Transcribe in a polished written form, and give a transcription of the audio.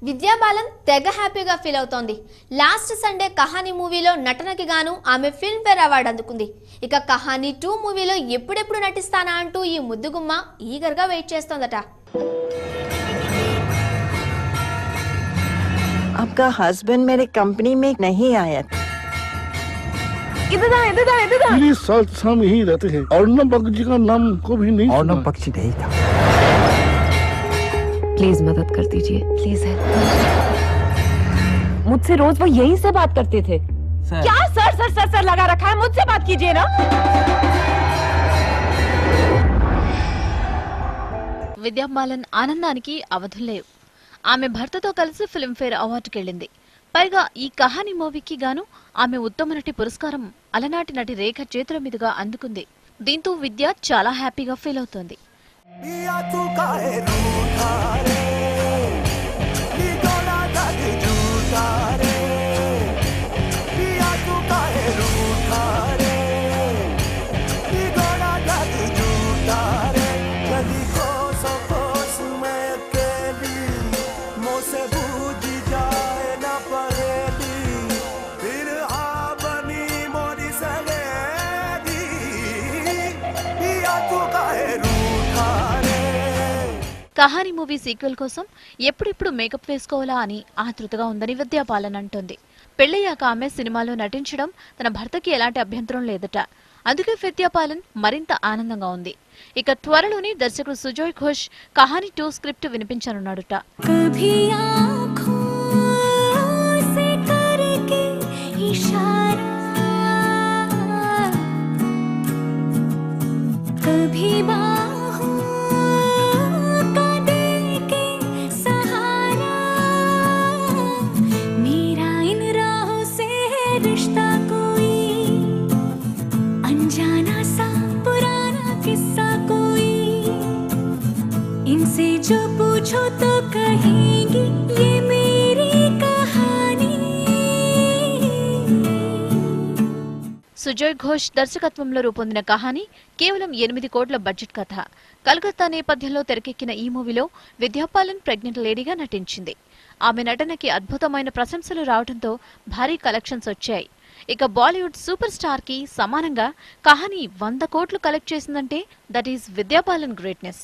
విద్యా బాలన్ తెగ హ్యాపీగా ఫీల్ అవుతోంది. లాస్ట్ సండే కహానీ మూవీలో నటనకి గాను ఆమె ఫిల్మ్ ఫేర్ అవార్డు అందుకుంది. ఇక కహానీ 2 మూవీలో ఎప్పుడెప్పుడు నటిస్తానా అంటూ ఈ ముద్దుగుమ్మ ఈగర్గా వెయిట్ చేస్తోందట. आपका हस्बैंड मेरे कंपनी में नहीं आया. इधर मेरी साथ शाम यही रहते हैं और न पक्षी का नाम को भी नहीं और न पक्षी नहीं था. प्लीज मदद कर दीजिए, प्लीज हेल्प. मुझसे रोज वो यही से बात करते थे. सर. क्या सर सर सर सर लगा रखा है, मुझसे बात कीजिए ना. విద్యా బాలన్ ఆనందానికి అవధులు లేవు. ఆమె భర్తతో కలిసి ఫిల్మ్ఫేర్ అవార్డుకి వెళ్ళింది. పైగా ఈ కహానీ మూవీకి గాను ఆమె ఉత్తమ నటి పురస్కారం అలనాటి నటి రేఖ చేతుల మీదుగా అందుకుంది. దీంతో విద్య చాలా హ్యాపీగా ఫీల్ అవుతోంది. కహానీ మూవీ సీక్వెల్ కోసం ఎప్పుడెప్పుడు మేకప్ వేసుకోవాలా అని ఆతృతగా ఉందని విద్యా బాలన్ అంటోంది. పెళ్లయ్యాక ఆమె సినిమాలో నటించడం తన భర్తకి ఎలాంటి అభ్యంతరం లేదట. అందుకే విద్యా బాలన్ మరింత ఆనందంగా ఉంది. ఇక త్వరలోనే దర్శకుడు సుజోయ్ ఘోష్ కహానీ 2 స్క్రిప్ట్ వినిపించనున్నాడుట. इनसे जो पूछो तो कहेंगी ये मेरी कहानी. సుజోయ్ ఘోష్ దర్శకత్వంలో రూపొందిన కహానీ కేవలం 8 కోట్ల బడ్జెట్ కథ. కలకత్తా నేపథ్యంలో తెరకెక్కిన ఈ మూవీలో విద్యా బాలన్ ప్రెగ్నెంట్ లేడీగా నటించింది. ఆమె నటనకి అద్భుతమైన ప్రశంసలు రావడంతో భారీ కలెక్షన్స్ వచ్చాయి. ఇక బాలీవుడ్ సూపర్ స్టార్ కి సమానంగా కహానీ 100 కోట్లు కలెక్ట్ చేసిందంటే దట్ ఈస్ విద్యా బాలన్ గ్రేట్నెస్.